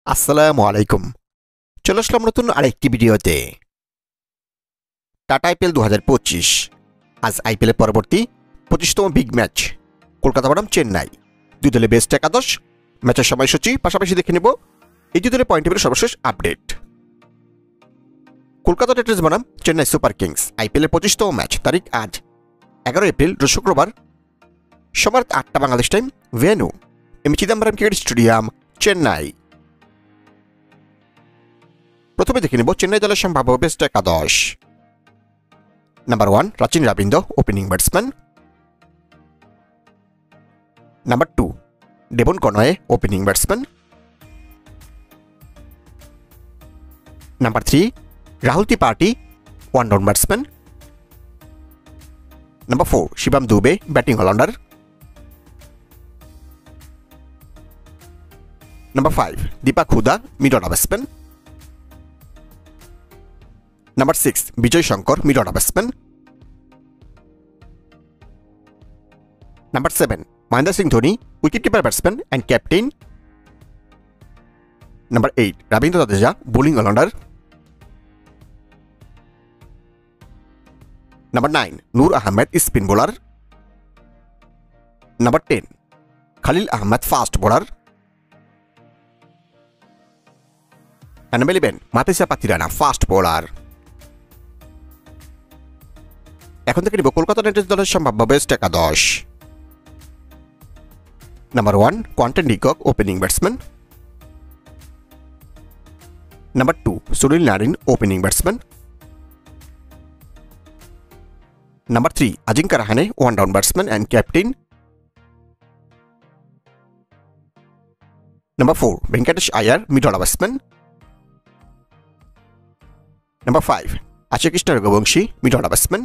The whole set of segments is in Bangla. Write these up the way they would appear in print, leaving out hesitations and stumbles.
আসসালামু আলাইকুম। চলে আসলাম নতুন আরেকটি ভিডিওতে। Tata IPL 2025। আজ আইপিএলের পরবর্তী 25তম বিগ ম্যাচ কলকাতা বনাম চেন্নাই। দুই দলের বেস্ট একাদশ, ম্যাচের সময়সূচি পাশাপাশি দেখে নেব এই দুই দলের পয়েন্ট টেবিলের সর্বশেষ আপডেট। কলকাতা নাইট রাইডার্স বনাম চেন্নাই সুপার কিংস আইপিএলের 25তম ম্যাচ, তারিখ আজ 11 এপ্রিল, রোজ শুক্রবার, সময় 8টা Bangladesh time, venue M Chidambaram cricket stadium, Chennai. প্রথমে দেখে নেব চেন্নাই দলের সম্ভাব্য বেস্ট একাদশ। Number 1 Rachin Ravindra, opening batsman. Number 2 Devon Conway, opening batsman. Number 3 Rahul Tripathi, one down batsman. Number 4 Shivam Dube, batting allrounder. Number 5 Deepak Hooda, mid order batsman. Number 6 Vijay Shankar, mid order batsman. Number 7 Mahendra Singh Dhoni, wicket keeper batsman and captain. Number 8 Ravindra Jadeja, bowling allrounder. Number 9 Noor Ahmad, spin bowler. Number 10 Khaleel Ahmed, fast bowler. Number 11 Matheesha Pathirana, fast bowler. এখন থেকে নিব কলকাতা নাইট রাইডার্স দলের সম্ভাব্য বেস্ট একাদশ। Number 1 Quinton de Kock, opening batsman. Number 2 Sunil Narine, opening batsman. Number 3 Ajinkya Rahane, one down batsman and captain. Number 4 Venkatesh Iyer, mid order batsman. Number 5 Ashish Krishna Raghuvanshi, mid order batsman.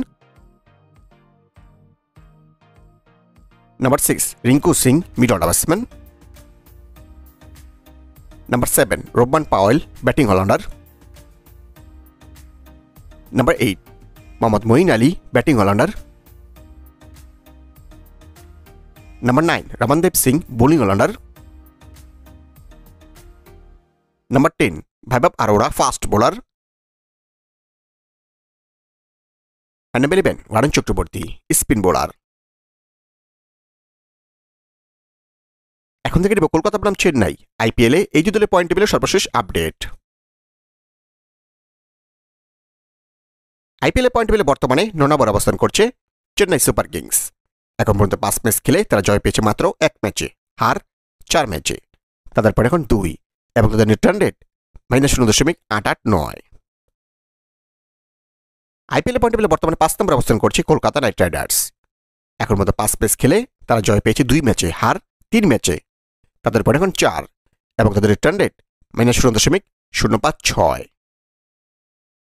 Number 6 Rinku Singh, mid order batsman. Number 7 Rovman Powell, batting allrounder. Number 8 Mohammad Moeen Ali, batting allrounder. Number 9 Ramandeep Singh, bowling allrounder. Number 10 Vaibhav Arora, fast bowler. Number 11 Varun Chakraborty, spin bowler. এখন থেকে নেব কলকাতা বনাম চেন্নাই আইপিএলে এই দুই দলের পয়েন্ট টেবিলের সর্বশেষ আপডেট। আইপিএলের পয়েন্ট টেবিলে বর্তমানে 9 নম্বরে অবস্থান করছে চেন্নাই সুপার কিংস। এখন পর্যন্ত 5 ম্যাচ খেলে তারা জয় পেয়েছে মাত্র 1 ম্যাচে, হার 4 ম্যাচে। তাদের পরে এখন 2 এবং তাদের নেট রান রেট -0.889। আইপিএলের পয়েন্ট টেবিলে বর্তমানে 5 নম্বরে অবস্থান করছে কলকাতা নাইট রাইডার্স। এখন পর্যন্ত 5 ম্যাচ খেলে তারা জয় পেয়েছে 2 ম্যাচে, হার 3 ম্যাচে। তাদের পরে এখন 4 এবং তাদের রিটার্ন রেট -0.056।